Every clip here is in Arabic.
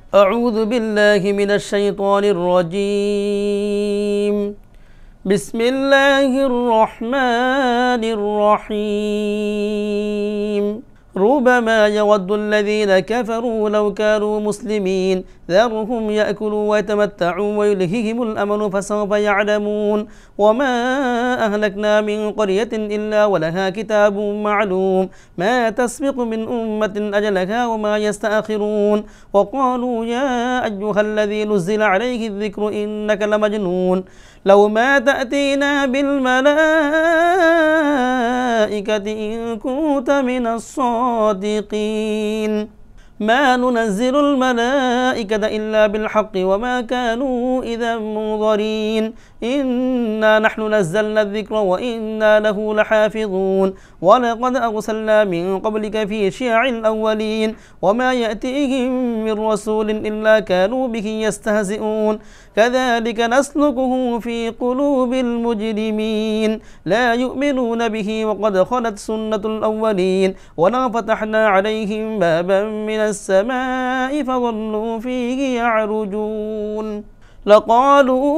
أعوذ بالله من الشيطان الرجيم. بسم الله الرحمن الرحيم. ربما يود الذين كفروا لو كانوا مسلمين ذرهم يأكلوا ويتمتعوا ويلههم الأمل فسوف يعلمون. وما أهلكنا من قرية إلا ولها كتاب معلوم ما تسبق من أمة أجلها وما يستأخرون. وقالوا يا أيها الذي نزل عليه الذكر إنك لمجنون لو ما تأتينا بالملائكة إن كنت من الصادقين. ما ننزل الملائكة إلا بالحق وما كانوا إذا منظرين. إنا نحن نزلنا الذكر وإنا له لحافظون. ولقد أرسلنا من قبلك في شيع الأولين وما يأتيهم من رسول إلا كانوا به يستهزئون. كذلك نسلكه في قلوب المجرمين لا يؤمنون به وقد خلت سنة الأولين. ولو فتحنا عليهم بابا من السماء فظلوا فيه يعرجون لقالوا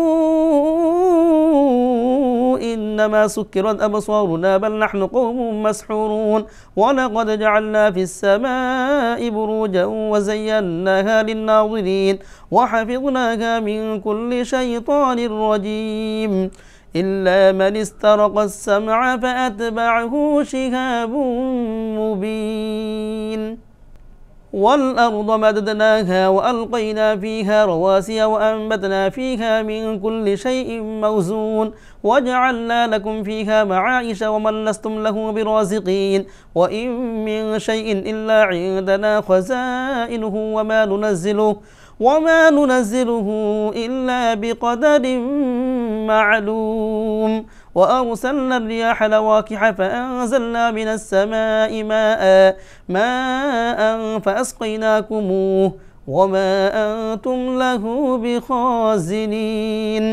إنما سكرت أبصارنا بل نحن قوم مسحورون. ولقد جعلنا في السماء بروجا وزيناها للناظرين وحفظناها من كل شيطان رجيم إلا من استرق السمع فأتبعه شهاب مبين. والأرض مددناها وألقينا فيها رواسي وأنبتنا فيها من كل شيء موزون. وجعلنا لكم فيها معايش ومن لستم له برازقين. وإن من شيء إلا عندنا خزائنه وما ننزله إلا بقدر معلوم. وأرسلنا الرياح لواقح فأنزلنا من السماء ماء فأسقيناكموه وما أنتم له بخازنين.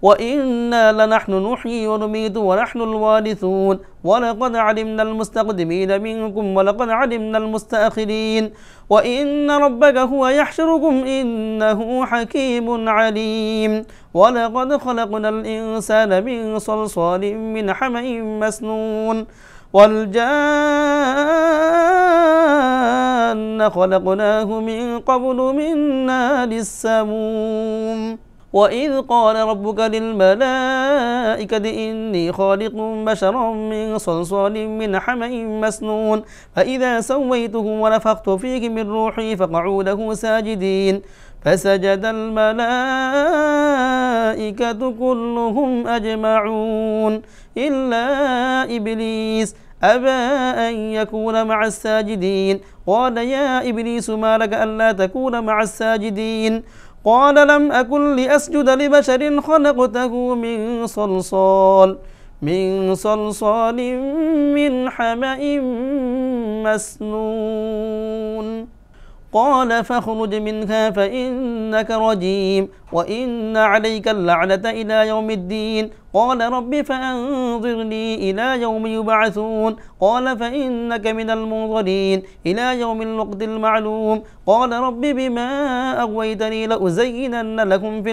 وإنا لنحن نحيي ونميت ونحن الوارثون. ولقد علمنا المستقدمين منكم ولقد علمنا المستأخرين. وإن ربك هو يحشركم إنه حكيم عليم. ولقد خلقنا الإنسان من صلصال من حمأ مسنون. والجان خلقناه من قبل من نار السموم. وإذ قال ربك للملائكة إني خالق بشرا من صلصال من حمأ مسنون فإذا سويته ونفخت فيه من روحي فقعوا له ساجدين. فسجد الملائكة كلهم أجمعون إلا إبليس أبى أن يكون مع الساجدين. قال يا إبليس ما لك ألا تكون مع الساجدين؟ قال لم أكن لأسجد لبشر خلقته من صلصال من حمأ مسنون. قال فاخرج منها فإنك رجيم وإن عليك اللعنة إلى يوم الدين. قال رب فأنظرني إلى يوم يبعثون. قال فإنك من المنظرين إلى يوم الوقت المعلوم. قال رب بما أغويتني لأزينن لكم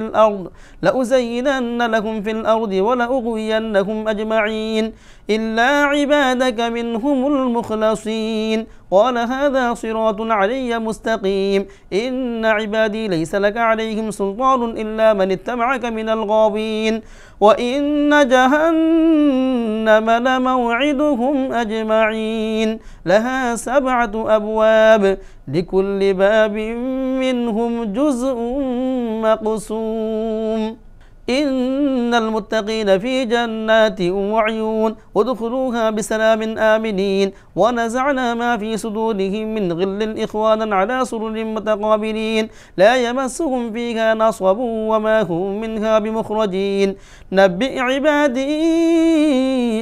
في الأرض ولأغوينهم أجمعين إلا عبادك منهم المخلصين. قال هذا صراط علي مستقيم. إن عبادي ليس لك عليهم سلطان إلا من اتبعك من الغاوين. وإن جهنم لموعدهم أجمعين لها 7 أبواب لكل باب منهم جزء مقسوم. إن المتقين في جنات وعيون ادخلوها بسلام آمنين. ونزعنا ما في صدورهم من غل إخوانا على سرر متقابلين لا يمسهم فيها نصب وما هم منها بمخرجين. نبئ عبادي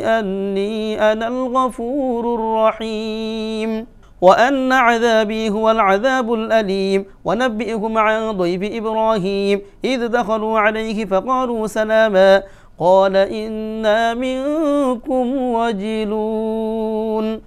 أني أنا الغفور الرحيم وأن عذابي هو العذاب الأليم. ونبئهم عن ضيف إبراهيم إذ دخلوا عليه فقالوا سلاما قال إنا منكم وجلون.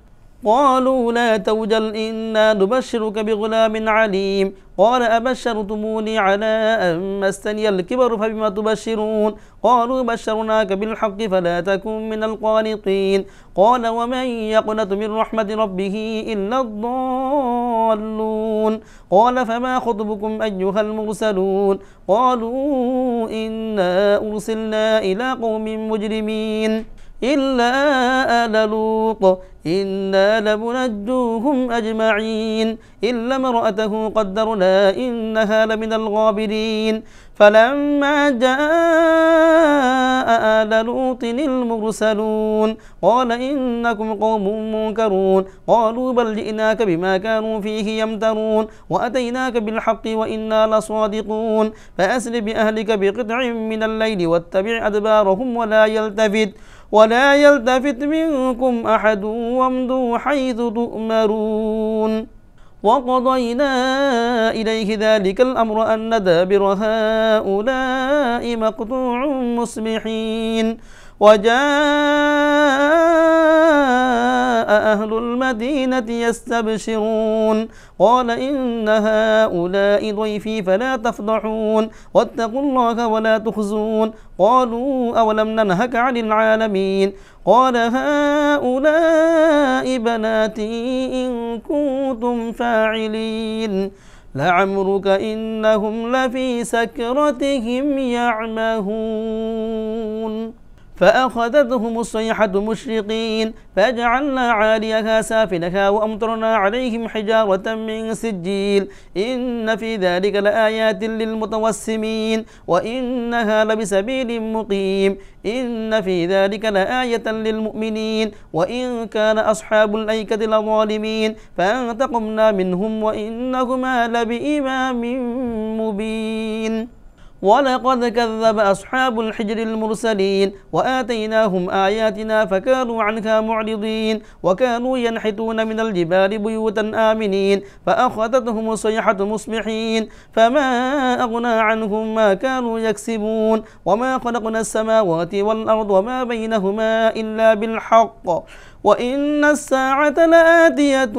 قالوا لا توجل إنا نبشرك بغلام عليم قال أبشرتموني على أن مسني الكبر فبما تبشرون قالوا بشرناك بالحق فلا تكن من القانطين قال ومن يقنط من رحمة ربه إلا الضالون قال فما خطبكم أيها المرسلون قالوا إنا أرسلنا إلى قوم مجرمين إلا آل لوط إنا لمنجوهم أجمعين إلا امرأته قدرنا إنها لمن الغابرين فلما جاء آل لوط المرسلون قال إنكم قوم منكرون قالوا بل جئناك بما كانوا فيه يمترون وأتيناك بالحق وإنا لصادقون فأسر بأهلك بقطع من الليل واتبع أدبارهم ولا يلتفت منكم أحد وامضوا حيث تؤمرون وقضينا إليه ذلك الأمر أن دابر هؤلاء مقطوع مصبحين وجاء أهل المدينة يستبشرون قال إن هؤلاء ضيفي فلا تفضحون واتقوا الله ولا تخزون قالوا أولم ننهك عن العالمين قال هؤلاء بناتي إن كنتم فاعلين لعمرك إنهم لفي سكرتهم يعمهون فأخذتهم الصيحة مشرقين فجعلنا عاليها سافلها وأمطرنا عليهم حجارة من سجيل إن في ذلك لآيات للمتوسمين وإنها لبسبيل مقيم إن في ذلك لآية للمؤمنين وإن كان أصحاب الأيكة لظالمين فانتقمنا منهم وإنهما لبإمام مبين ولقد كذب أصحاب الحجر المرسلين وآتيناهم آياتنا فكانوا عنها معرضين وكانوا ينحتون من الجبال بيوتا آمنين فأخذتهم الصيحة مصبحين فما أغنى عنهم ما كانوا يكسبون وما خلقنا السماوات والأرض وما بينهما إلا بالحق وإن الساعة لآتية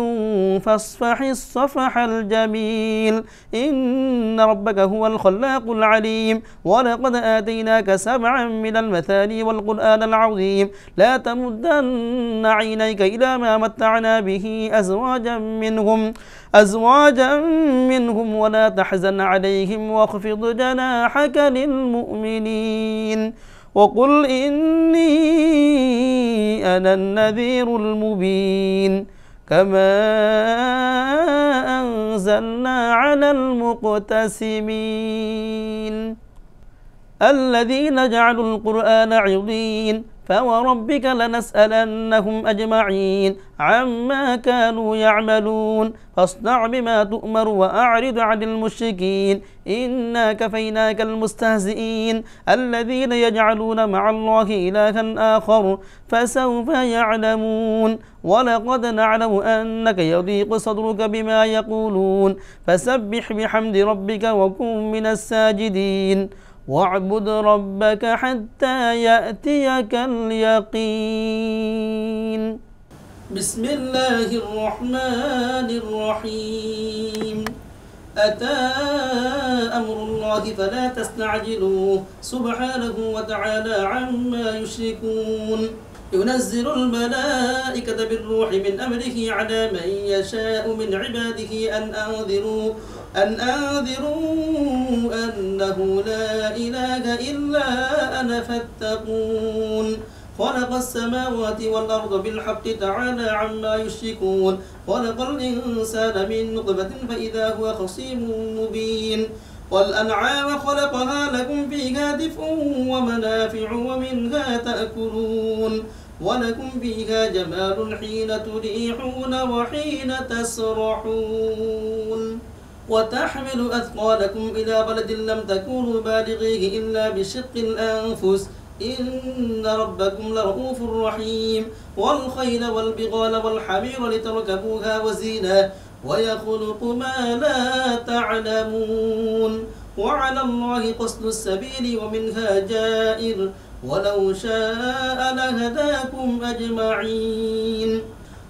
فاصفح الصفح الجميل إن ربك هو الخلاق العليم ولقد آتيناك 7 من المثاني والقرآن العظيم لا تمدن عينيك إلى ما متعنا به أزواجا منهم ولا تحزن عليهم واخفض جناحك للمؤمنين وقل إني أنا النذير المبين كما أنزلنا على المقتسمين الذين جعلوا القرآن عضين فوربك لنسألنهم أجمعين عما كانوا يعملون فاصدع بما تؤمر وأعرض عن المشركين إنا كفيناك المستهزئين الذين يجعلون مع الله إلها آخر فسوف يعلمون ولقد نعلم أنك يضيق صدرك بما يقولون فسبح بحمد ربك وكن من الساجدين واعبد ربك حتى يأتيك اليقين بسم الله الرحمن الرحيم أتى أمر الله فلا تستعجلوه سبحانه وتعالى عما يشركون ينزل الملائكة بالروح من أمره على من يشاء من عباده أن أنذروا أنه لا إله إلا أنا فاتقون خلق السماوات والأرض بالحق تعالى عما يشركون خلق الإنسان من نطفة فإذا هو خصيم مبين والأنعام خلقها لكم فيها دفء ومنافع ومنها تأكلون ولكم فيها جمال حين تريحون وحين تسرحون وتحمل أثقالكم إلى بلد لم تكونوا بالغيه إلا بشق الأنفس إن ربكم لرؤوف رحيم والخيل والبغال والحمير لتركبوها وزينة ويخلق ما لا تعلمون وعلى الله قصد السبيل ومنها جائر ولو شاء لهداكم أجمعين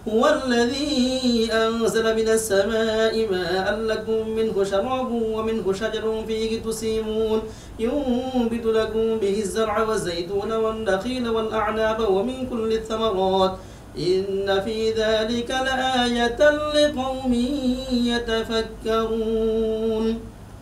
هو الذي أنزل من السماء ماء لكم منه شراب ومنه شجر فيه تسيمون ينبت لكم به الزرع والزيتون والنخيل والأعناب ومن كل الثمرات إن في ذلك لآية لقوم يتفكرون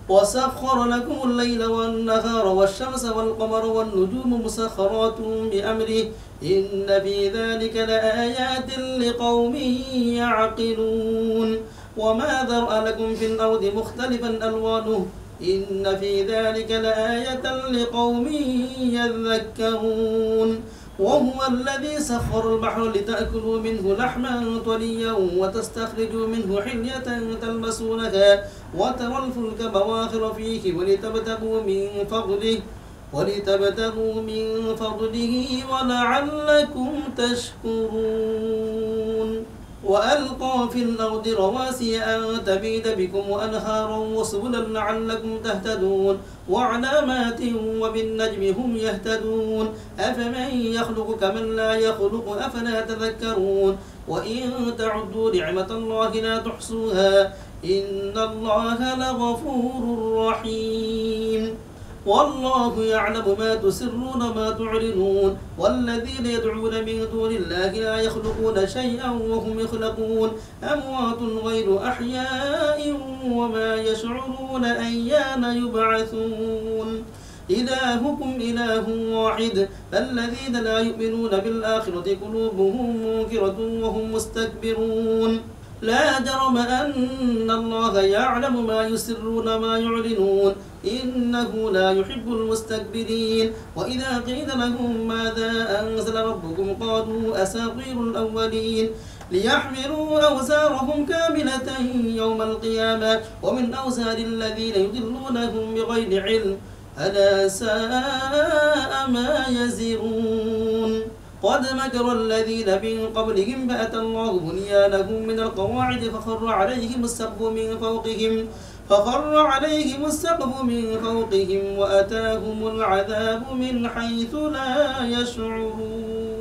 وسخر لكم الليل والنهار والشمس والقمر والنجوم مسخرات بأمره إن في ذلك لآيات لقوم يعقلون وما ذرأ لكم في الأرض مختلفا ألوانه إن في ذلك لآية لقوم يذكرون وهو الذي سخر البحر لتأكلوا منه لحما طريا وتستخرجوا منه حلية تلبسونها وترى الفلك مواخر فيه ولتبتغوا من فضله ولعلكم تشكرون وألقى في الأرض رواسي أن تميد بكم وأنهارا وسبلا لعلكم تهتدون وعلامات وبالنجم هم يهتدون أفمن يخلق كمن لا يخلق أفلا تذكرون وإن تعدوا نعمة الله لا تحصوها إن الله لغفور رحيم والله يعلم ما تسرون وما تعلنون والذين يدعون من دون الله لا يخلقون شيئا وهم يخلقون أموات غير أحياء وما يشعرون أيان يبعثون إلهكم إله واحد فالذين لا يؤمنون بالآخرة قلوبهم منكرة وهم مستكبرون لا جرم أن الله يعلم ما يسرون ما يعلنون إنه لا يحب المستكبرين وإذا قيل لهم ماذا أنزل ربكم قالوا أساطير الأولين ليحملوا أوزارهم كاملة يوم القيامة ومن أوزار الذين يضلونهم بغير علم ألا ساء ما يزرون قد مكر الذين من قبلهم فأتى الله بنيانهم من القواعد فخر عليهم السقف من فوقهم وأتاهم العذاب من حيث لا يشعرون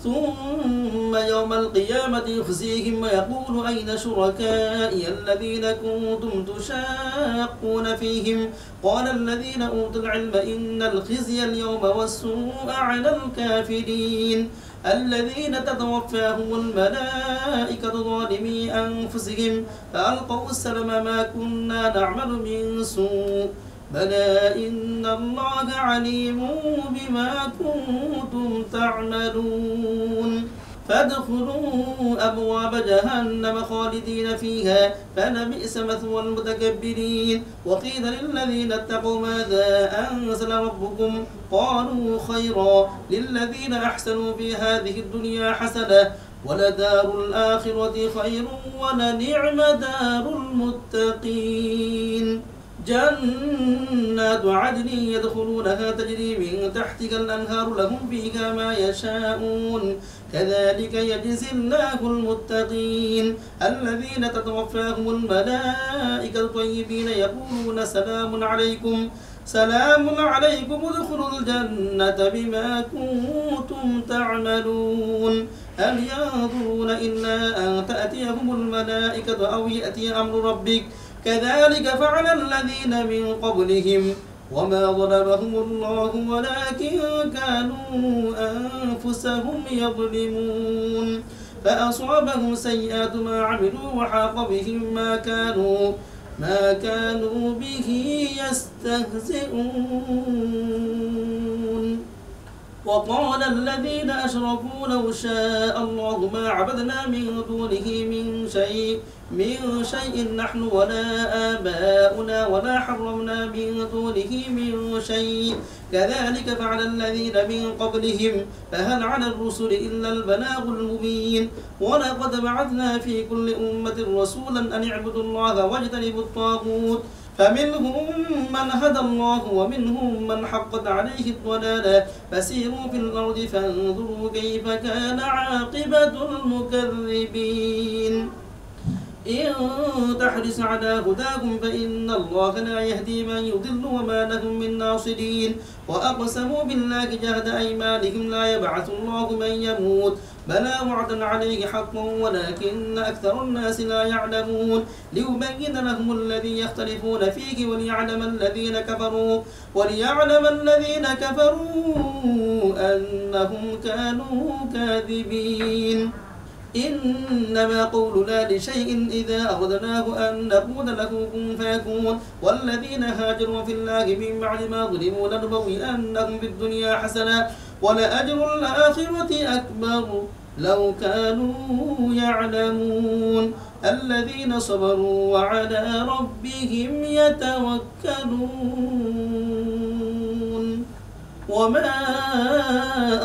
ثم يوم القيامة يخزيهم ويقول أين شركائي الذين كنتم تشاقون فيهم قال الذين أوتوا العلم إن الخزي اليوم والسوء على الكافرين الذين تتوفاهم الملائكة ظالمي أنفسهم فألقوا السلم ما كنا نعمل من سوء بلى إن الله عليم بما كنتم تعملون فادخلوا أبواب جهنم خالدين فيها فلبئس مثوى المتكبرين وقيل للذين اتقوا ماذا أنزل ربكم قالوا خيرا للذين أحسنوا في هذه الدنيا حسنة ولدار الآخرة خير ولنعم دار المتقين جنات عدن يدخلونها تجري من تحتها الأنهار لهم فيها ما يشاءون كذلك يجزي الله المتقين الذين تتوفاهم الملائكة طيبين يقولون سلام عليكم ادخلوا الجنة بما كنتم تعملون هل ينظرون إلا أن تأتيهم الملائكة أو يأتي أمر ربك كذلك فعل الذين من قبلهم وما ظلمهم الله ولكن كانوا أنفسهم يظلمون فأصابهم سيئات ما عملوا وحاق بهم ما كانوا به يستهزئون وقال الذين أشركوا لو شاء الله ما عبدنا من دونه من شيء نحن ولا آباؤنا ولا حرمنا من دونه من شيء كذلك فعل الذين من قبلهم فهل على الرسل إلا البلاغ المبين ولقد بعثنا في كل أمة رسولا أن اعبدوا الله واجتنبوا الطاغوت فمنهم من هدى الله ومنهم من حقت عليه الضلالة فسيروا في الأرض فانظروا كيف كان عاقبة المكذبين إن تحرص على هداهم فإن الله لا يهدي من يضل وما لهم من ناصرين وأقسموا بالله جهد أيمانهم لا يبعث الله من يموت بلى وعدا عليه حقا ولكن أكثر الناس لا يعلمون ليبين لهم الذي يختلفون فيه وليعلم الذين كفروا أنهم كانوا كاذبين إنما قولنا لشيء إذا أردناه أن نقول له كن فيكون والذين هاجروا في الله من بعد ما ظلموا لنبوئنهم في الدنيا حسنة ولأجر الآخرة أكبر لو كانوا يعلمون الذين صبروا وعلى ربهم يتوكلون وما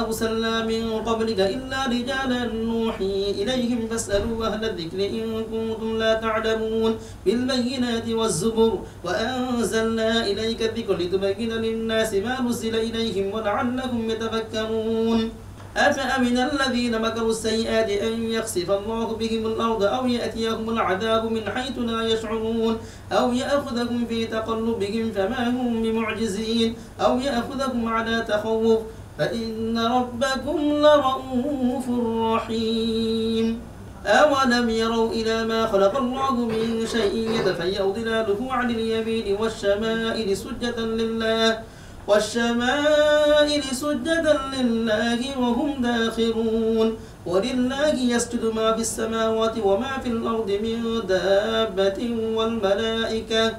أرسلنا من قبلك إلا رجالا نوحي إليهم فاسألوا أهل الذكر إن كنتم لا تعلمون بالبينات والزبر وأنزلنا إليك الذكر لتبين للناس ما نزل إليهم ولعلهم يتفكرون أفأمن الذين مكروا السيئات أن يخسف الله بهم الأرض أو يأتيهم العذاب من حيث لا يشعرون أو يأخذهم في تقلبهم فما هم بمعجزين أو يأخذهم على تخوف فإن ربكم لرؤوف رحيم أولم يروا إلى ما خلق الله من شيء يتفيأ ظلاله عن اليمين والشمائل سجدا لله وهم داخرون ولله يسجد ما في السماوات وما في الأرض من دابة والملائكة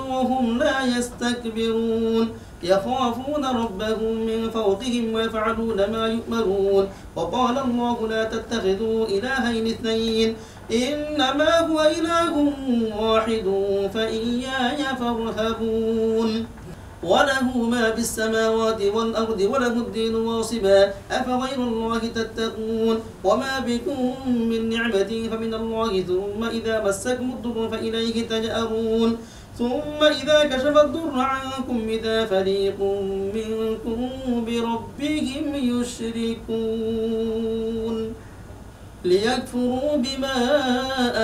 وهم لا يستكبرون يخافون ربهم من فوقهم ويفعلون ما يؤمرون وقال الله لا تتخذوا إلهين اثنين إنما هو إله واحد فإياي فارهبون وله ما في السماوات والأرض وله الدين واصبا أفغير الله تتقون وما بكم من نعمة فمن الله ثم إذا مسكم الضر فإليه تجأرون ثم إذا كشف الضر عنكم إذا فريق منكم بربهم يشركون ليكفروا بما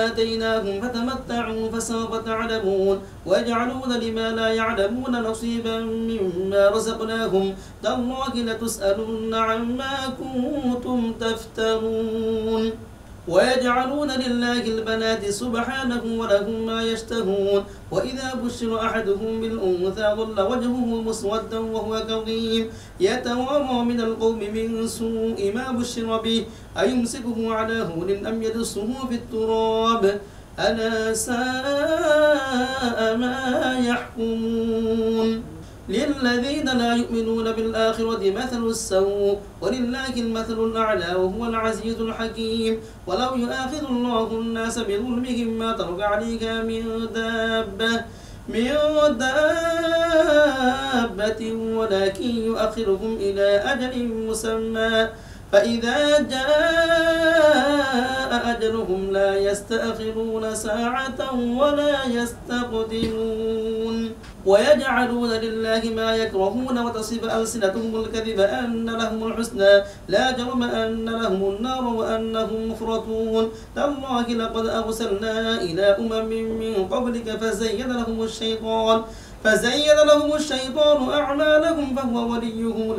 آتيناهم فتمتعوا فسوف تعلمون ويجعلون لما لا يعلمون نصيبا مما رزقناهم تالله لتسألن عما كنتم تفترون ويجعلون لله البنات سبحانه ولهم ما يشتهون وإذا بشر أحدهم بالأنثى ظل وجهه مسودا وهو كظيم يتوارى من القوم من سوء ما بشر به أيمسكه على هون أم يدسه في التراب ألا ساء ما يحكمون للذين لا يؤمنون بالآخرة مثل السوء ولله المثل الأعلى وهو العزيز الحكيم ولو يؤاخذ الله الناس بظلمهم ما ترك عليها من دابة ولكن يؤخرهم إلى أجل مسمى فإذا جاء أجلهم لا يستأخرون ساعة ولا يستقدمون ويجعلون لله ما يكرهون وتصف ألسنتهم الكذب أن لهم الحسنى لا جرم أن لهم النار وأنهم مفرطون تالله لقد أرسلنا إلى أمم من قبلك فزين لهم الشيطان أعمالهم فهو وليهم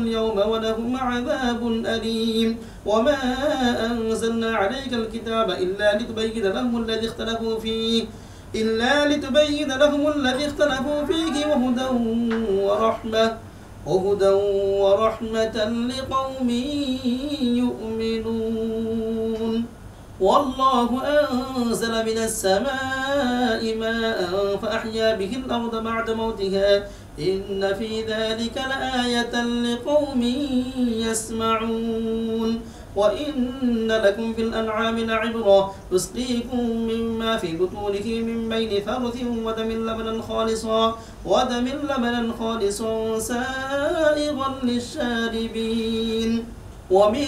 اليوم ولهم عذاب أليم وما أنزلنا عليك الكتاب إلا لتبين لهم الذي اختلفوا فيه وهدى ورحمة لقوم يؤمنون والله أنزل من السماء ماء فأحيا به الأرض بعد موتها إن في ذلك لآية لقوم يسمعون وإن لكم في الأنعام لعبرة نسقيكم مما في بطونه من بين فرث ودم لبنا خالصا سائغا للشاربين ومن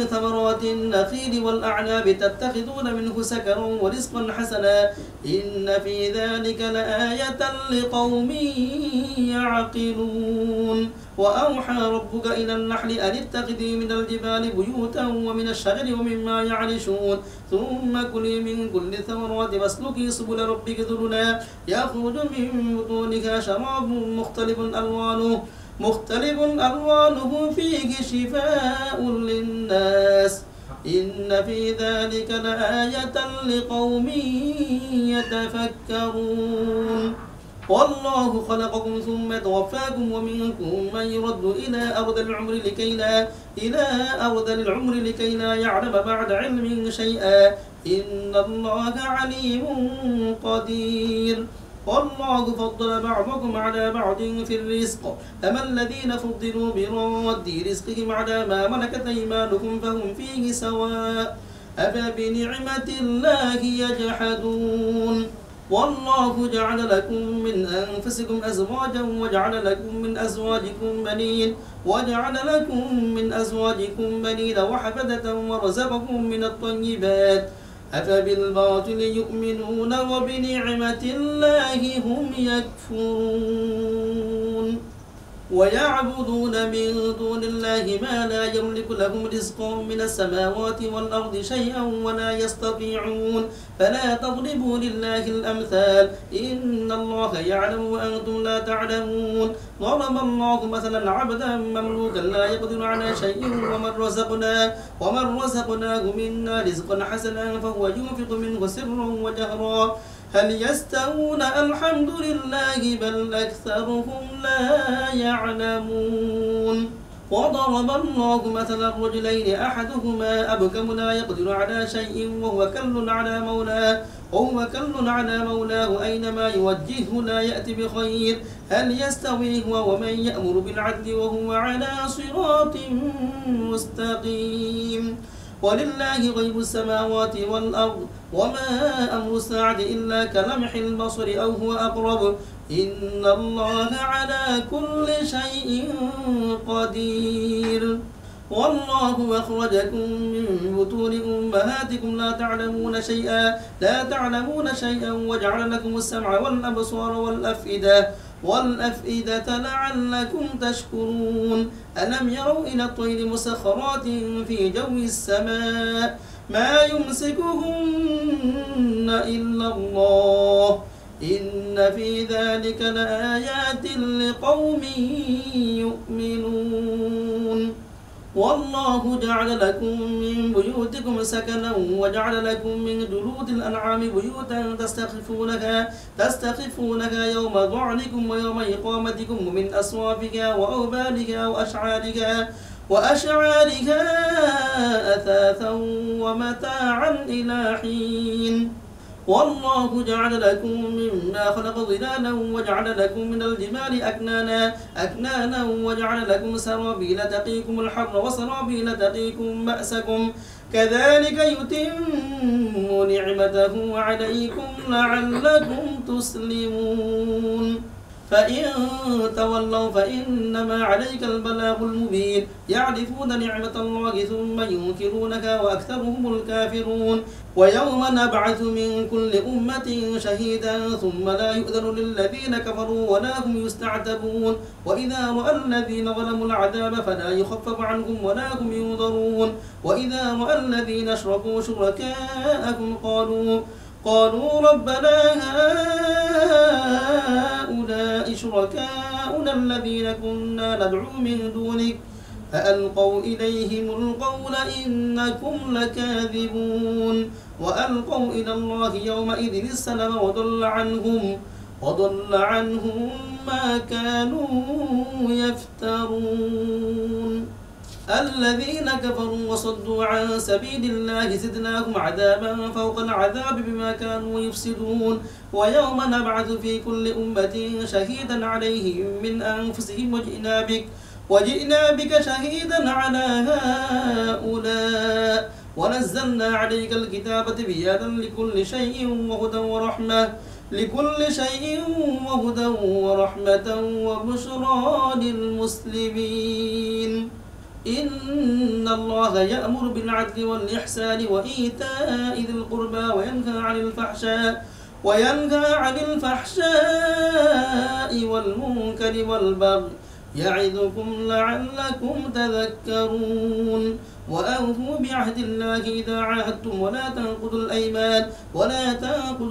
ثمرات النخيل والأعناب تتخذون منه سكرا ورزقا حسنا إن في ذلك لآية لقوم يعقلون وأوحى ربك إلى النحل أن اتخذي من الجبال بيوتا ومن الشجر ومما يعرشون ثم كلي من كل الثمرات واسلكي سبل ربك ذللا يخرج من بطونها شراب مختلف ألوانه فيه شفاء للناس إن في ذلك لآية لقوم يتفكرون والله خلقكم ثم توفاكم ومنكم من يرد إلى أرذل العمر لكي لا يعلم بعد علم شيئا إن الله عليم قدير والله فضل بعضكم على بعض في الرزق أما الذين فضلوا برد رزقهم على ما ملكت أيمانكم فهم فيه سواء أفبنعمة الله يجحدون والله جعل لكم من أنفسكم أزواجا وجعل لكم من أزواجكم بنين وحفدة ورزقكم من الطيبات أفبالباطل يؤمنون وبنعمة الله هم يكفرون ويعبدون من دون الله ما لا يملك لهم رزقا من السماوات والأرض شيئا ولا يستطيعون فلا تضربوا لله الأمثال إن الله يعلم وأنتم لا تعلمون ضرب الله مثلا عبدا مملوكا لا يقدر على شيء ومن رزقناه منا رزقا حسنا فهو ينفق منه سرا وجهرا هل يستوون الحمد لله بل أكثرهم لا يعلمون وضرب الله مثلا رجلين أحدهما أبكم لا يقدر على شيء وهو كل على مولاه أينما يوجهه لا يأتي بخير هل يستوي هو ومن يأمر بالعدل وهو على صراط مستقيم ولله غيب السماوات والأرض وما أمر الساعة إلا كلمح البصر أو هو أقرب إن الله على كل شيء قدير والله أخرجكم من بطون أمهاتكم لا تعلمون شيئا وجعل لكم السمع والأبصار والأفئدة لعلكم تشكرون ألم يروا إلى الطير مسخرات في جو السماء ما يمسكهن إلا الله إن في ذلك لآيات لقوم يؤمنون والله جعل لكم من بيوتكم سكنا وجعل لكم من جلود الأنعام بيوتا تستخفونها يوم ضعنكم ويوم إقامتكم ومن أصوافها وأوبالها وأشعارها أثاثا ومتاعا إلى حين والله جعل لكم مما خلق ظلالا وجعل لكم من الجبال أكنانا وجعل لكم سرابيل تقيكم الحر وسرابيل تقيكم بأسكم كذلك يتم نعمته عليكم لعلكم تسلمون فإن تولوا فإنما عليك البلاغ المبين يعرفون نعمة الله ثم ينكرونها وأكثرهم الكافرون ويوم نبعث من كل أمة شهيدا ثم لا يؤذن للذين كفروا ولا هم يستعتبون وإذا رأى الذين ظلموا العذاب فلا يخفف عنهم ولا هم ينظرون وإذا رأى الذين أشركوا شركاءهم قالوا ربنا هؤلاء شركاؤنا الذين كنا ندعو من دونك فألقوا إليهم القول إنكم لكاذبون وألقوا إلى الله يومئذ السلام وضل عنهم ما كانوا يفترون الذين كفروا وصدوا عن سبيل الله زدناهم عذابا فوق العذاب بما كانوا يفسدون ويوم نبعث في كل أمة شهيدا عليهم من أنفسهم وجئنا بك شهيدا على هؤلاء ونزلنا عليك الكتاب تبيانا لكل شيء وهدى ورحمة وبشرى للمسلمين إن الله يأمر بالعدل والإحسان وإيتاء ذي القربى وينهى عن الفحشاء والمنكر والبغي يعظكم لعلكم تذكرون وأوفوا بعهد الله إذا عاهدتم ولا تنقضوا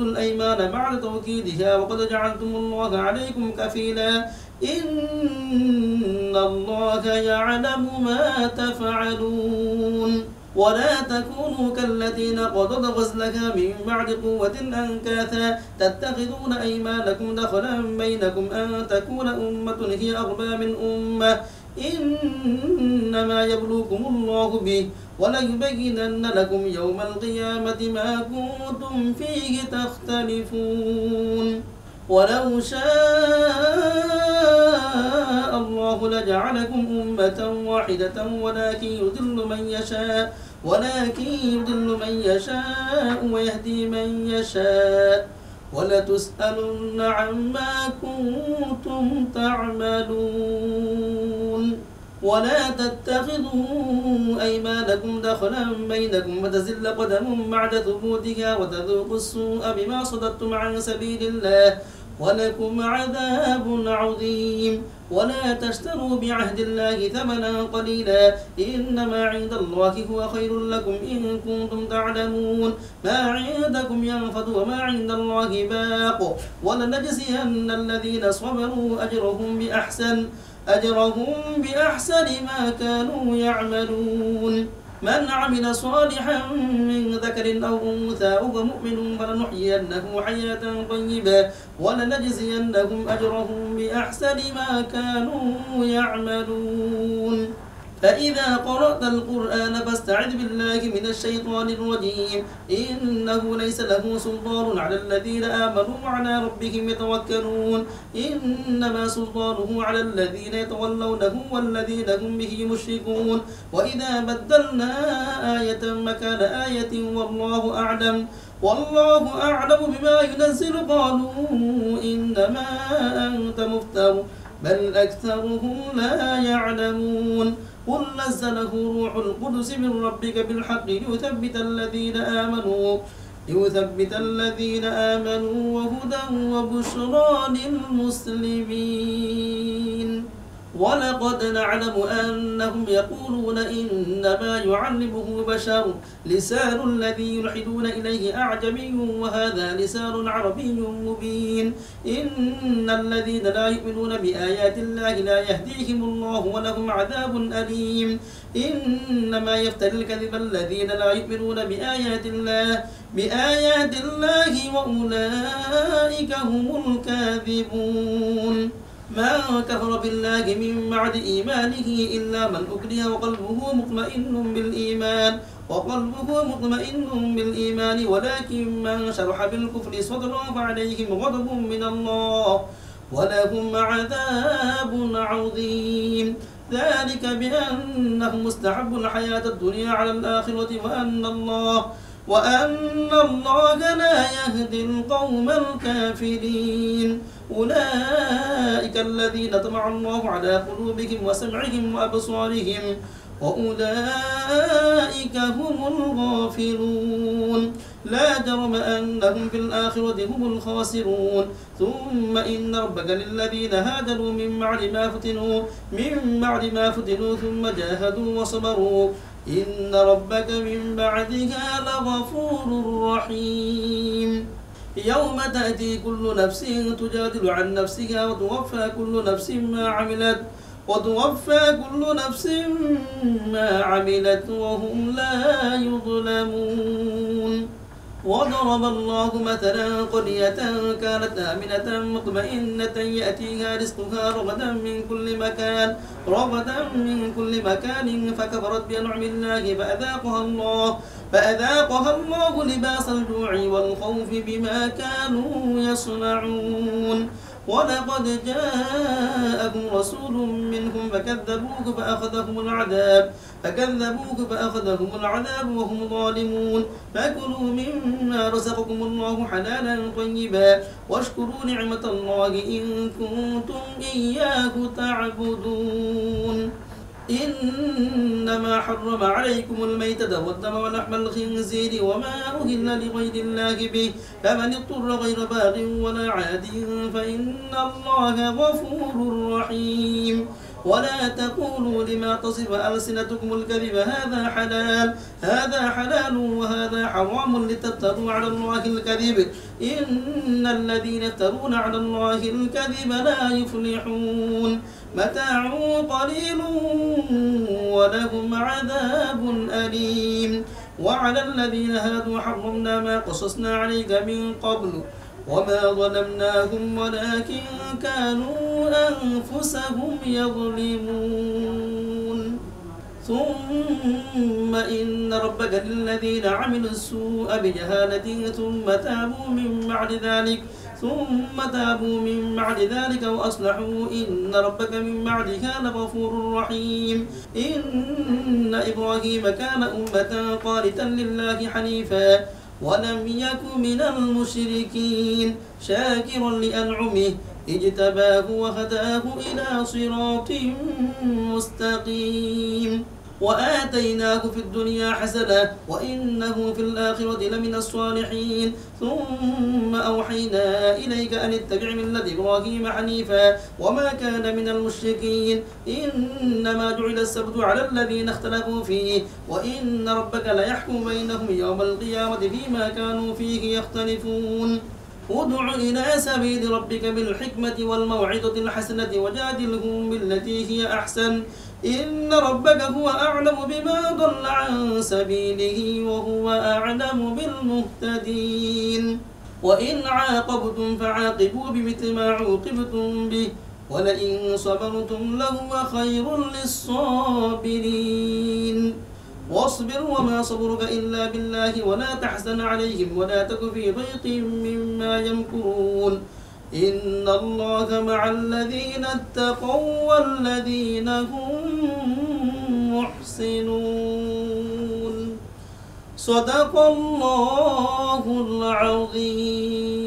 الأيمان بعد توكيدها وقد جعلتم الله عليكم كفيلا إن الله يعلم ما تفعلون ولا تكونوا كالتي نقضت غزلها من بعد قوة أنكاثا تتخذون أيمانكم دخلا بينكم أن تكون أمة هي أربى من أمة إنما يبلوكم الله به وليبينن لكم يوم القيامة ما كنتم فيه تختلفون ولو شاء الله لجعلكم أمة واحدة ولكن يضل من يشاء ويهدي من يشاء ولتسألن عما كنتم تعملون ولا تتخذوا أيمانكم دخلا بينكم وتزل قدم بعد ثبوتها وتذوقوا السوء بما صددتم عن سبيل الله ولكم عذاب عظيم ولا تشتروا بعهد الله ثمنا قليلا إنما عند الله هو خير لكم إن كنتم تعلمون ما عندكم ينفد وما عند الله باق ولنجزين الذين صبروا أجرهم بأحسن ما كانوا يعملون من عمل صالحا من ذكر أو أنثى وهو مؤمن فلنحيينه حياة طيبة ولنجزينهم أجرهم بأحسن ما كانوا يعملون فإذا قرأت القرآن فاستعذ بالله من الشيطان الرجيم إنه ليس له سلطان على الذين آمنوا وعلى ربهم يتوكلون إنما سلطانه على الذين يتولونه والذين هم به مشركون وإذا بدلنا آية مكان آية والله أعلم بما ينزل قالوا إنما أنت مفتر بل أكثرهم لا يعلمون قل نزله روح القدس من ربك بالحق ليثبت الذين آمنوا وهدى وبشرى للمسلمين ولقد نعلم أنهم يقولون إنما يعلمه بشر لسان الذي يلحدون إليه أعجمي وهذا لسان عربي مبين إن الذين لا يؤمنون بآيات الله لا يهديهم الله ولهم عذاب أليم إنما يفتري الكذب الذين لا يؤمنون بآيات الله وأولئك هم الكاذبون ما كفر بالله من بعد إيمانه إلا من أكره وقلبه مطمئن بالإيمان ولكن من شرح بالكفر صدرا فعليهم غضب من الله ولهم عذاب عظيم ذلك بأنهم مستحبوا الحياة الدنيا على الآخرة وأن الله لا يهدي القوم الكافرين أولئك الذين طبع الله على قلوبهم وسمعهم وأبصارهم وأولئك هم الغافلون لا جرم أنهم في الآخرة هم الخاسرون ثم إن ربك للذين هاجروا من بعد ما فتنوا ثم جاهدوا وصبروا إن ربك من بعدها لغفور رحيم يوم تأتي كل نفس تجادل عن نفسها وتوفى كل نفس ما عملت وهم لا يظلمون وضرب الله مثلا قرية كانت آمنة مطمئنة يأتيها رزقها رغدا من كل مكان فكفرت بأنعم الله فأذاقها الله لباس الجوع والخوف بما كانوا يصنعون ولقد جاءكم رسول منهم فكذبوك فأخذهم العذاب وهم ظالمون فكلوا مما رزقكم الله حلالا طيبا واشكروا نعمة الله إن كنتم إياه تعبدون إنما حرم عليكم الميتة والدم ولحم الخنزير وما أهل لغير الله به فمن اضطر غير باغ ولا عاد فإن الله غفور رحيم ولا تقولوا لما تصف ألسنتكم الكذب هذا حلال وهذا حرام لتفتروا على الله الكذب إن الذين يفترون على الله الكذب لا يفلحون متاع قليل ولهم عذاب أليم وعلى الذين هادوا حرمنا ما قصصنا عليك من قبل وما ظلمناهم ولكن كانوا أنفسهم يظلمون ثم إن ربك للذين عملوا السوء بجهالة ثم تابوا من بعد ذلك وأصلحوا إن ربك من بعدها لغفور رحيم إن إبراهيم كان أمة قانتا لله حنيفا ولم يك من المشركين شاكرا لأنعمه اجتباه وهداه إلى صراط مستقيم وآتيناه في الدنيا حسنة وإنه في الآخرة لمن الصالحين ثم أوحينا إليك أن اتبع ملة إبراهيم حنيفا وما كان من المشركين إنما جعل السبت على الذين اختلفوا فيه وإن ربك ليحكم بينهم يوم القيامة فيما كانوا فيه يختلفون ادع إلى سبيل ربك بالحكمة والموعظة الحسنة وجادلهم بالتي هي أحسن إن ربك هو أعلم بما ضل عن سبيله وهو أعلم بالمهتدين وإن عاقبتم فعاقبوا بمثل ما عوقبتم به ولئن صبرتم لهو خير للصابرين واصبر وما صبرك إلا بالله ولا تحزن عليهم ولا تك في ضيق مما يمكرون إن الله مع الذين اتقوا والذين هم محسنون صدق الله العظيم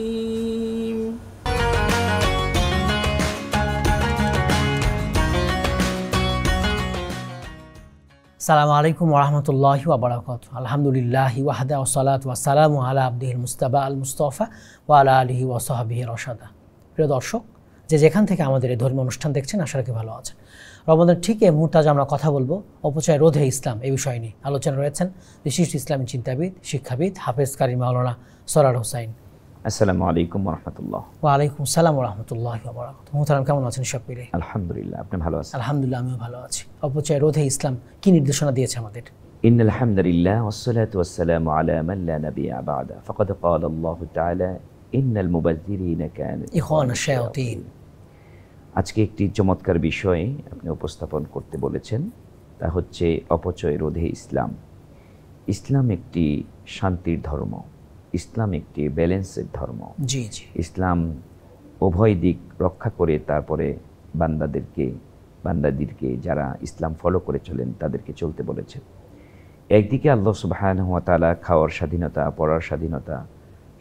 السلام عليكم ورحمة الله وبركاته الحمد لله وحده والصلاة والسلام على عبده المصطفى المصطفى وعلى آله وصحبه رشدا প্রিয় দর্শক যেখান থেকে আমাদের এই ধর্মীয় অনুষ্ঠান দেখছেন আশা রাখি ভালো আছেন রমাদানের ঠিক এই মুহূর্তে আজ আমরা কথা বলবো অপচয় রোধে ইসলাম এই বিষয় নিয়ে আলোচনা রয়েছেন বিশিষ্ট ইসলামী চিন্তাবিদ শিক্ষাবিদ হাফেজ কারি মাওলানা সরার হোসাইন আসসালামু আলাইকুম ওয়া রাহমাতুল্লাহ ওয়া আলাইকুম আসসালাম ওয়া রাহমাতুল্লাহি ওয়া বারাকাতুহু মুহতারাম কেমন আছেন সব মিলে আলহামদুলিল্লাহ আপনি ভালো আছেন আলহামদুলিল্লাহ আমিও ভালো আছি অপচয় রোধে ইসলাম কি নির্দেশনা দিয়েছে আমাদের ইন্নাল হামদুলিল্লাহ ওয়াসসালাতু ওয়াসসালামু আলা মান লা নাবিয়্যা বা'দা ফাকাদ ক্বালা আল্লাহু তাআলা ইন্নাল মুবাযযিরিনা কানু ইখওয়ানাশ শায়াতিন আজকে একটি চমৎকার বিষয় আপনি উপস্থাপন করতে বলেছেন তা হচ্ছে অপচয় রোধে ইসলাম ইসলাম একটি শান্তির ধর্ম ইসলাম একটি ব্যালেন্সের ধর্ম জি জি ইসলাম উভয় দিক রক্ষা করে তারপরে বান্দাদেরকে যারা ইসলাম ফলো করে চলেন তাদেরকে চলতে বলেছেন একদিকে আল্লাহ সুবহানাহু ওয়া তাআলা খাওয়ার স্বাধীনতা পড়ার স্বাধীনতা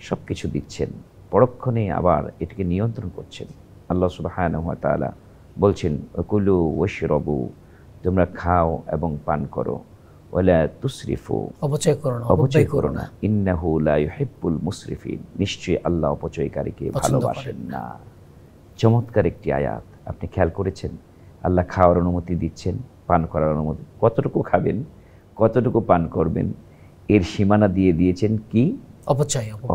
সব কিছু দিচ্ছেন পরক্ষণে আবার এটাকে নিয়ন্ত্রণ করছেন আল্লাহ সুবহানাহু ওয়া তাআলা বলছেন ওয়াকুলু ওয়াশরাবু তোমরা খাও এবং পান করো ওয়ালা তুসরিফু অপচয় করো না ইন্নাহু লা ইউহিব্বুল মুসরিফিন নিশ্চয়ই আল্লাহ অপচয়কারীকে ভালোবাসেন না চমৎকার একটি আয়াত আপনি খেয়াল করেছেন আল্লাহ খাওয়ার অনুমতি দিচ্ছেন পান করার অনুমতি কতটুকু খাবেন কতটুকু পান করবেন এর সীমানা দিয়ে দিয়েছেন কি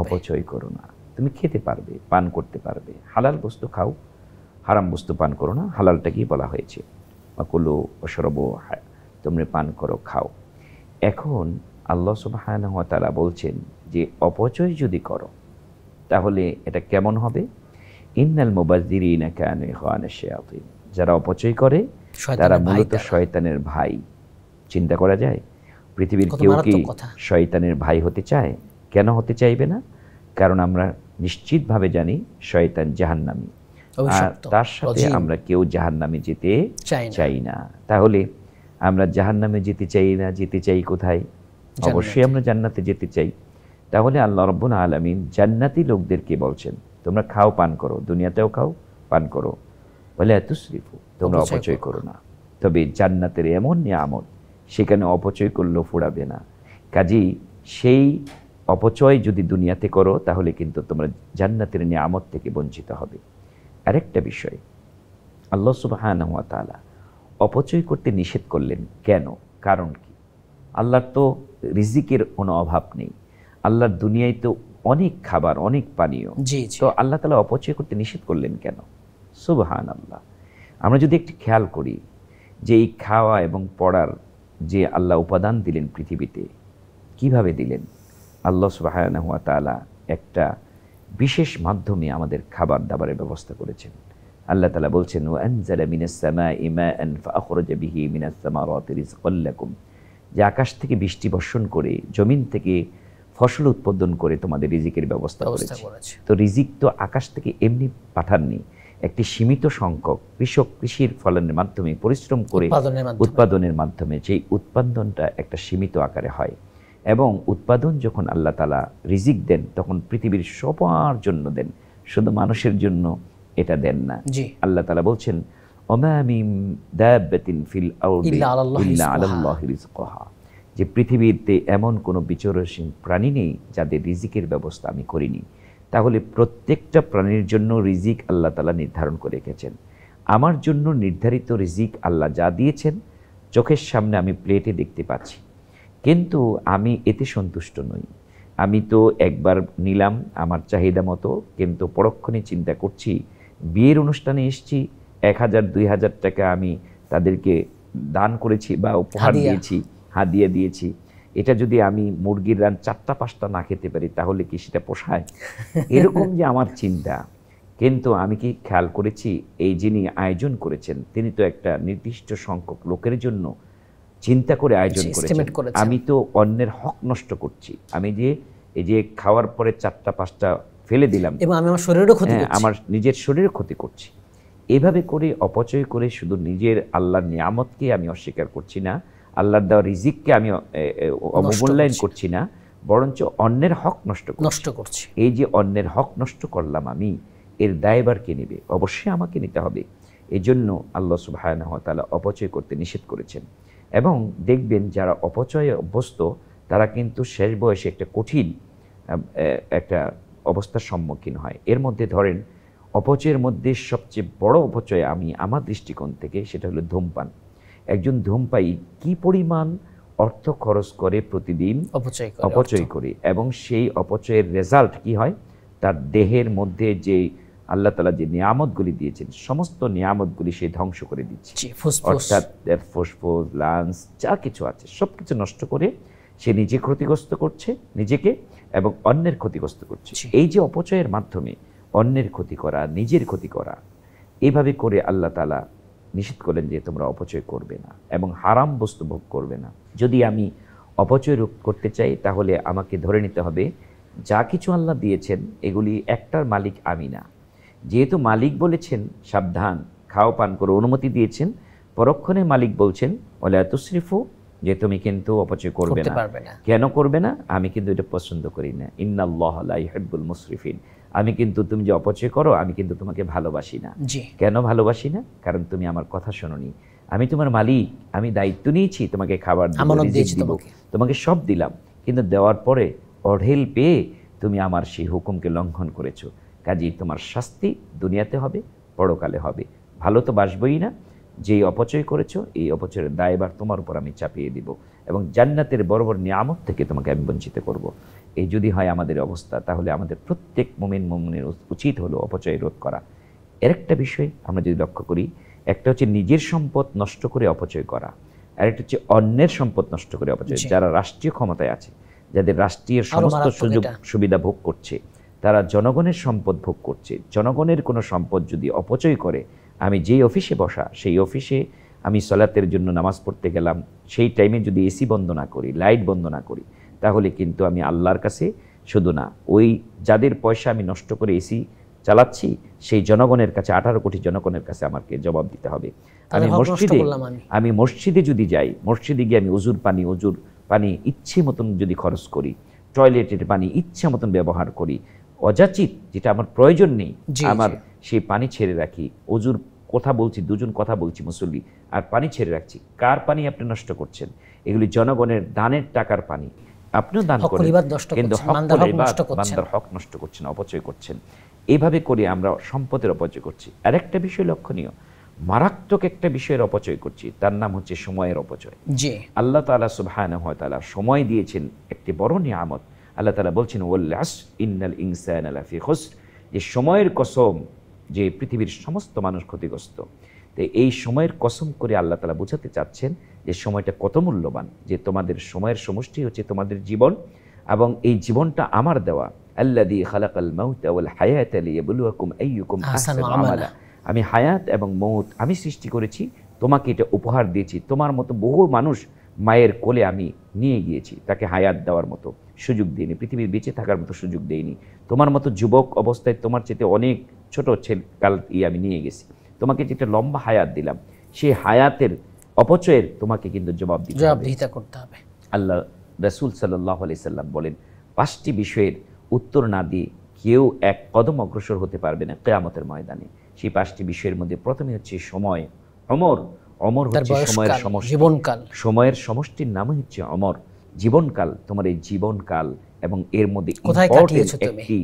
অপচয় করো না তুমি খেতে পারবে পান করতে পারবে হালাল বস্তু খাও হারাম বস্তু পান করো না হালালটা কি বলা হয়েছে ওয়াকুলু ওয়াশরাবু তোমরা পান করো খাও এখন আল্লাহ সুবহানাহু ওয়া তাআলা বলছেন যে অপচয় যদি করো তাহলে এটা কেমন হবে ইন্নাল মুবাযযিরিনা কানু ইখওয়ানাশ শায়াতিন যারা অপচয় করে তারা মূলত শয়তানের ভাই চিন্তা করা যায় পৃথিবীর কেউ কি শয়তানের ভাই হতে চায় কেন হতে চাইবে না কারণ আমরা নিশ্চিতভাবে জানি শয়তান জাহান্নামী আর তার সাথে আমরা কেউ জাহান্নামে যেতে চাই না তাহলে আমরা জাহান্নামে যেতে চাই কোথায় অবশ্যই আমরা জান্নাতে যেতে চাই তাহলে আল্লাহ রাব্বুল আলামিন জান্নাতি লোকদেরকে বলছেন তোমরা খাও পান করো দুনিয়াতেও খাও পান করো ওয়ালা তুসরিফু তোমরা অপচয় করো না তবে জান্নাতের এমন নিয়ামত সেখানে অপচয় করলেও ফুরাবে না। কাজেই সেই অপচয় যদি দুনিয়াতে করো তাহলে কিন্তু তোমরা জান্নাতের নিয়ামত থেকে বঞ্চিত হবে। আরেকটা বিষয়, আল্লাহ সুবহানাহু ওয়া তাআলা অপচয় করতে নিষেধ করলেন কেন? কারণ কি? আল্লাহর তো রিজিকের কোনো অভাব নেই, আল্লাহর দুনিয়ায় তো অনেক খাবার, অনেক পানীয়, তো আল্লাহ তাআলা অপচয় করতে নিষেধ করলেন কেন? সুবহানাল্লাহ। আমরা যদি একটু খেয়াল করি যে এই খাওয়া এবং পড়ার যে আল্লাহ উপাদান দিলেন পৃথিবীতে, কিভাবে দিলেন? আল্লাহ সুবহানাহু ওয়া তাআলা একটা বিশেষ মাধ্যমে আমাদের খাবার দাবারের ব্যবস্থা করেছেন। আল্লাহ তাআলা বলছেন, ওয়া আনজালা মিনাস সামাই মাআন ফাআখরাজা বিহি মিনাস সামারাতি রিজকাল লাকুম, যে আকাশ থেকে বৃষ্টি বর্ষণ করে জমিন থেকে ফসল উৎপাদন করে তোমাদের রিজিকের ব্যবস্থা করেছে। তো রিজিক তো আকাশ থেকে এমনি পাঠাননি, একটি সীমিত সংখ্যক কৃষক কৃষির ফলনের মাধ্যমে পরিশ্রম করে উৎপাদনের মাধ্যমে সেই উৎপাদনটা একটা সীমিত আকারে হয়। এবং উৎপাদন যখন আল্লাহ তাআলা রিজিক দেন তখন পৃথিবীর সবার জন্য দেন, শুধু মানুষের জন্য এটা দেন না। আল্লাহ তাআলা বলছেন, ওমা মিন দাব্বাতিন ফিল আরদি ইল্লা আলাল্লাহি রিজকুহা, যে পৃথিবীতে এমন কোনো বিচরণশীল প্রাণী নেই যাদের রিজিকের ব্যবস্থা আমি করিনি। তাহলে প্রত্যেকটা প্রাণীর জন্য রিজিক আল্লাহ তাআলা নির্ধারণ করে রেখেছেন। আমার জন্য নির্ধারিত রিজিক আল্লাহ যা দিয়েছেন চোখের সামনে আমি প্লেটে দেখতে পাচ্ছি, কিন্তু আমি এতে সন্তুষ্ট নই। আমি তো একবার নিলাম আমার চাহিদা মতো, কিন্তু পরক্ষণে চিন্তা করছি বিয়ের অনুষ্ঠানে এসেছি, 1000-2000 টাকা আমি তাদেরকে দান করেছি বা উপহার দিয়েছি, হাদিয়া দিয়েছি, এটা যদি আমি মুরগির রান 4টা-5টা না খেতে পারি তাহলে কি সেটা পোষায়? এরকম যে আমার চিন্তা। কিন্তু আমি কি খেয়াল করেছি এই যিনি আয়োজন করেছেন তিনি তো একটা নির্দিষ্ট সংখ্যক লোকের জন্য চিন্তা করে আয়োজন করেছেন। আমি তো অন্যের হক নষ্ট করছি। আমি যে এই যে খাওয়ার পরে 4টা-5টা ফেলে দিলাম এবং আমি আমার শরীরেরও ক্ষতি করছি, আমার নিজের শরীরের ক্ষতি করছি। এভাবে করে অপচয় করে শুধু নিজের আল্লাহর নিয়ামতকে আমি অস্বীকার করছি না, আল্লাহর দেওয়া রিজিককে আমি অবমূল্যায়ন করছি না, বরঞ্চ অন্যের হক নষ্ট করছি। এই যে অন্যের হক নষ্ট করলাম আমি, এর দায়ভার কে নেবে? অবশ্যই আমাকে নিতে হবে। এই জন্য আল্লাহ সুবহানাহু ওয়া তাআলা অপচয় করতে নিষেধ করেছেন। এবং দেখবেন যারা অপচয়ে অভ্যস্ত তারা কিন্তু শেষ বয়সে একটা কঠিন একটা অবস্থার সম্মুখীন হয়। এর মধ্যে ধরেন অপচয়ের মধ্যে সবচেয়ে বড় অপচয় আমি আমার দৃষ্টিকোণ থেকে সেটা হলো ধূমপান। একজন ধূমপায়ী কি পরিমাণ অর্থ খরচ করে প্রতিদিন অপচয় করে, এবং সেই অপচয়ের রেজাল্ট কি হয়? তার দেহের মধ্যে যে আল্লাহ তাআলা যে নিয়ামতগুলি দিয়েছেন সমস্ত নিয়ামতগুলি সে ধ্বংস করে দিচ্ছে। অর্থাৎ ফুসফুস, লাংস যা কিছু আছে সব কিছু নষ্ট করে সে নিজে ক্ষতিগ্রস্ত করছে নিজেকে এবং অন্যের ক্ষতিগ্রস্ত করছে। এই যে অপচয়ের মাধ্যমে অন্যের ক্ষতি করা, নিজের ক্ষতি করা, এইভাবে করে আল্লাহ তাআলা নিষেধ করলেন যে তোমরা অপচয় করবে না এবং হারাম বস্তু ভোগ করবে না। যদি আমি অপচয় রোধ করতে চাই তাহলে আমাকে ধরে নিতে হবে যা কিছু আল্লাহ দিয়েছেন এগুলি একটার মালিক আমি না। যেহেতু মালিক বলেছেন সাবধান খাও পান করো, অনুমতি দিয়েছেন, পরক্ষণে মালিক বলছেন ওয়ালা তুসরিফু, যে তুমি কিন্তু অপচয় করবে না। কেন করবে না? আমি কিন্তু এটা পছন্দ করি না। ইন্নাল্লাহা লা ইউহিব্বুল মুসরিফিন, আমি কিন্তু তুমি যে অপচয় করো আমি কিন্তু তোমাকে ভালোবাসি না। কেন ভালোবাসি না? কারণ তুমি আমার কথা শোনোনি। আমি তোমার মালিক, আমি দায়িত্ব নিয়েছি তোমাকে খাবার দিব, তোমাকে সব দিলাম, কিন্তু দেওয়ার পরে অঢেল পেয়ে তুমি আমার সেই হুকুমকে লঙ্ঘন করেছো। কাজেই তোমার শাস্তি দুনিয়াতে হবে, পরকালে হবে। ভালো তো বাসবই না, যেই অপচয় করেছো এই অপচয়ের দায়ভার তোমার উপর আমি চাপিয়ে দিব এবং জান্নাতের বড় বড় নিয়ামত থেকে তোমাকে আমি বঞ্চিত করব। এই যদি হয় আমাদের অবস্থা, তাহলে আমাদের প্রত্যেক মুমিনের উচিত হলো অপচয় রোধ করা। এর একটা বিষয় আমরা যদি লক্ষ্য করি, একটা হচ্ছে নিজের সম্পদ নষ্ট করে অপচয় করা, আর একটা হচ্ছে অন্যের সম্পদ নষ্ট করে অপচয়। যারা রাষ্ট্রীয় ক্ষমতায় আছে, যাদের রাষ্ট্রীয় সমস্ত সুযোগ সুবিধা ভোগ করছে, তারা জনগণের সম্পদ ভোগ করছে। জনগণের কোনো সম্পদ যদি অপচয় করে, আমি যেই অফিসে বসা সেই অফিসে আমি সালাতের জন্য নামাজ পড়তে গেলাম, সেই টাইমে যদি এসি বন্ধ না করি, লাইট বন্ধ না করি, তাহলে কিন্তু আমি আল্লাহর কাছে শুধু না, ওই যাদের পয়সা আমি নষ্ট করে এসি চালাচ্ছি সেই জনগণের কাছে, 18 কোটি জনগণের কাছে আমাকে জবাব দিতে হবে। আমি মসজিদে যদি যাই, মসজিদে গিয়ে আমি অজুর পানি ইচ্ছে মতন যদি খরচ করি, টয়লেটের পানি ইচ্ছে মতন ব্যবহার করি, অযাচিত যেটা আমার প্রয়োজন নেই আমার সেই পানি ছেড়ে রাখি, অজুর কথা বলছি, দুজন কথা বলছি মুসল্লি, আর পানি ছেড়ে রাখছি। কার পানি আপনি নষ্ট করছেন? এগুলি জনগণের দানের টাকার পানি, আপনিও দান করেন, কিন্তু বান্দার হক নষ্ট করছেন, অপচয় করছেন। এইভাবে করে আমরা সম্পদের অপচয় করছি। আর একটা বিষয় লক্ষণীয়, মারাত্মক একটা বিষয়ের অপচয় করছি, তার নাম হচ্ছে সময়ের অপচয়। আল্লাহ তাআলা সুবহানাহু ওয়া তাআলা সময় দিয়েছেন একটি বড় নিয়ামত। আল্লাহ তাআলা বলছেন ওয়াল আসর ইন্নাল ইনসানা লাফি খুসর, যে সময়ের কসম, যে পৃথিবীর সমস্ত মানুষ ক্ষতিগ্রস্ত। তো এই সময়ের কসম করে আল্লাহ তাআলা বোঝাতে চাচ্ছেন যে সময়টা কত মূল্যবান, যে তোমাদের সময়ের সমষ্টি হচ্ছে তোমাদের জীবন, এবং এই জীবনটা আমার দেওয়া। আল্লাযী খালাকাল মাউতা ওয়াল হায়াতা লিয়াবলুয়াকুম আইয়ুকুম আহসানু আমালা, আমি হায়াত এবং মৌত আমি সৃষ্টি করেছি, তোমাকে এটা উপহার দিয়েছি। তোমার মতো বহু মানুষ মায়ের কোলে আমি নিয়ে গিয়েছি, তাকে হায়াত দেওয়ার মতো সুযোগ দিইনি, পৃথিবীর বেঁচে থাকার মতো সুযোগ দেইনি। তোমার মতো যুবক অবস্থায় তোমার চেয়ে অনেক ছোট কাল আমি নিয়ে গেছি, তোমাকে যেটা লম্বা হায়াত দিলাম, সেই হায়াতের অপচয়ের তোমাকে কিন্তু জবাবদিহিতা করতে হবে। আল্লাহ রাসূল সাল্লাল্লাহু আলাইহি সাল্লাম বলেন, 5টি বিষয়ের উত্তর না দিয়ে কেউ এক কদম অগ্রসর হতে পারবে না কিয়ামতের ময়দানে। সেই 5টি বিষয়ের মধ্যে প্রথমে হচ্ছে সময়। অমর হচ্ছে সময়ের সমষ্টি, জীবনকাল। সময়ের সমষ্টির নাম হচ্ছে অমর, জীবনকাল। তোমার এই জীবনকাল, এবং এর মধ্যে একটি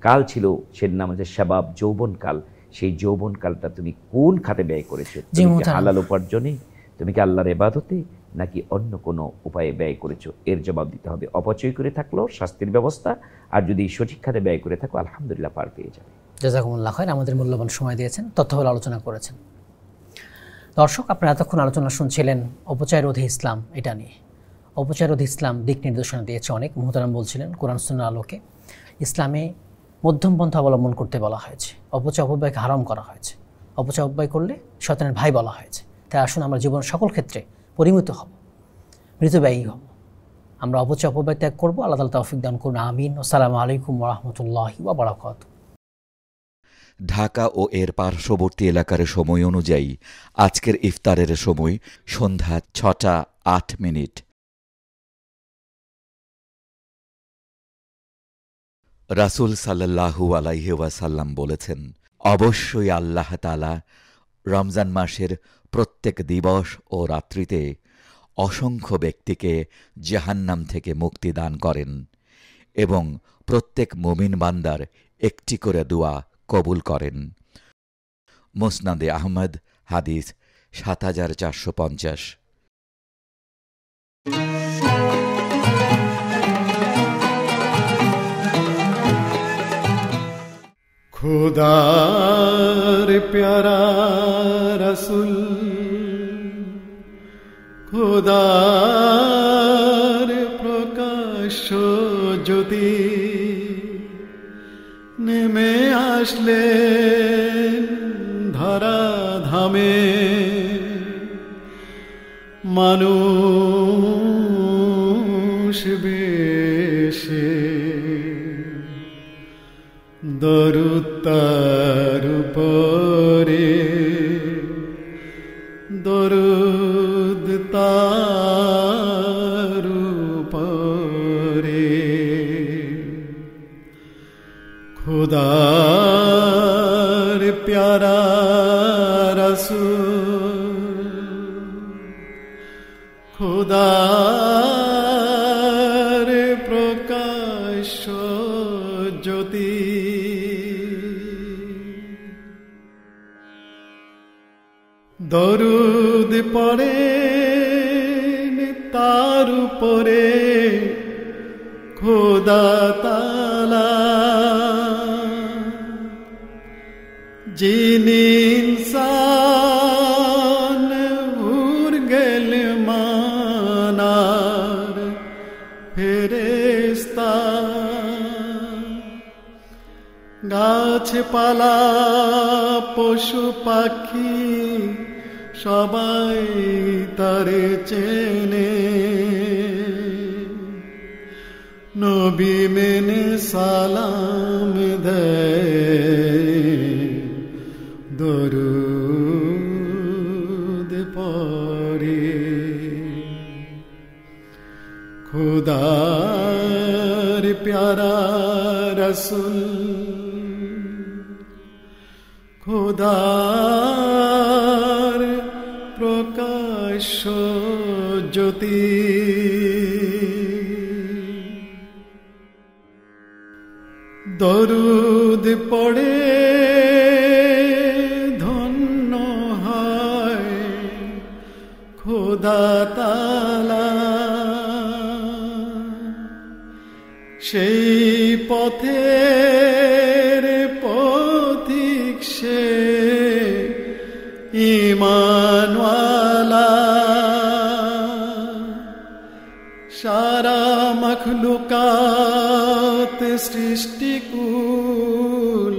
কাল ছিল, সের নাম হচ্ছে শাবাব, যৌবনকাল। সেই যৌবনকালটা তুমি কোন খাতে ব্যয় করেছো? তুমি কি হালাল উপার্জনে, তুমি কি আল্লাহর ইবাদতে, নাকি অন্য কোনো উপায়ে ব্যয় করেছো? এর জবাব দিতে হবে। অপচয় করে থাকলেও শাস্তির ব্যবস্থা, আর যদি সঠিক খাতে ব্যয় করে থাকো আলহামদুলিল্লাহ পার পেয়ে যাবে। জাযাকুমুল্লাহ খায়র, আমাদের মূল্যবান সময় দিয়েছেন, তথ্যবহুল আলোচনা করেছেন। দর্শক, আপনারা এতক্ষণ আলোচনা শুনছিলেন অপচয় রোধে ইসলাম, এটা নিয়ে। অপচয় রোধে ইসলাম দিক নির্দেশনা দিয়েছে অনেক। মুহতারাম বলছিলেন কোরআন সুন্নাহর আলোকে ইসলামে মধ্যম পন্থা অবলম্বন করতে বলা হয়েছে, অপচয় অপব্যয়কে হারাম করা হয়েছে। অপচয় অপব্যয় করলে শয়তানের ভাই বলা হয়েছে। তাই আসুন আমরা জীবনের সকল ক্ষেত্রে পরিমিত হব, মৃতব্যয়ী হব। আমরা অপচয় অপব্যয় ত্যাগ করবো। আল্লাহ তাআলা তৌফিক দান করুন, আমিন। আসসালামু আলাইকুম ওয়া রাহমাতুল্লাহি ওয়া বারাকাতুহু। ঢাকা ও এর পার্শ্ববর্তী এলাকার সময় অনুযায়ী আজকের ইফতারের সময় সন্ধ্যা 6টা 8 মিনিট। রাসূল সাল্লাল্লাহু আলাইহি ওয়াসাল্লাম বলেছেন, অবশ্যই আল্লাহ তাআলা রমজান মাসের প্রত্যেক দিবস ও রাত্রিতে অসংখ্য ব্যক্তিকে জাহান্নাম থেকে মুক্তি দান করেন, এবং প্রত্যেক মুমিন বান্দার একটি করে দোয়া কবুল করেন। মুসনাদে আহমদ, হাদিস ৭৪৫০। खुदार प्यारा रसूल, खुदार प्रकाश ज्योति नेमे आसले धरा धामे, मानुष बेशे दरुद तार उपरे, दरुद तार उपरे। खुदार प्यारा रसूल, खुदार प्रकाश ज्योति দরুদ পড়ে তার উপরে খোদা তাআলা, যিনি ইনসান উড় গেল মানার ফেরেশতা, গাছপালা পশু পাখি সবাই তারে চেনে, নবী মেনে সালাম দেয়, দরুদ পড়ে। খুদার প্যারা রসুল, খোদার প্রকাশ্য জ্যোতি দরুদ পড়ে ধন্য হয় খোদা তাআলা সেই পথের পথিক সে ঈমানওয়ালা সারা মখলুকাত সৃষ্টিকুল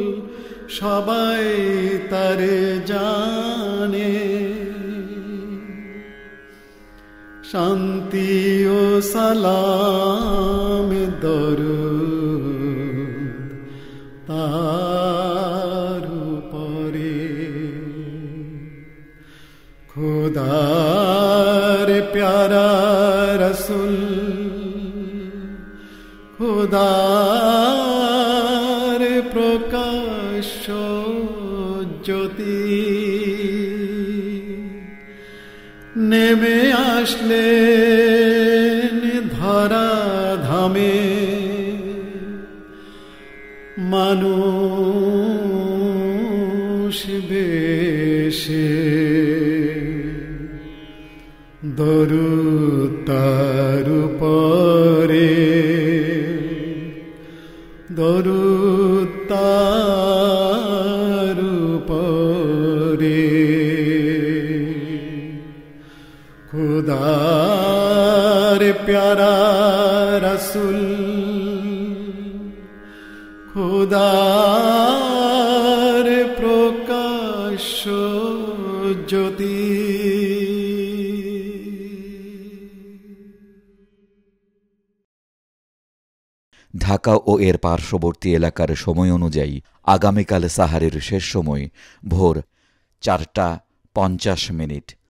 সবাই তারে জানে শান্তি ও সালাম দরুদ তার উপরে খোদার প্যারা রসুল খোদার প্রকাশ্য জ্যোতি নেমে আসলেন ধরা ধামে মানুষ বেশে দরুদ তার উপরে দরুদ তার উপরে খোদার প্যারা রসুল খোদার প্রকাশ্য জ্যোতি ঢাকা ও এর পার্শ্ববর্তী এলাকার সময় অনুযায়ী আগামীকাল সাহারের শেষ সময় ভোর 4:50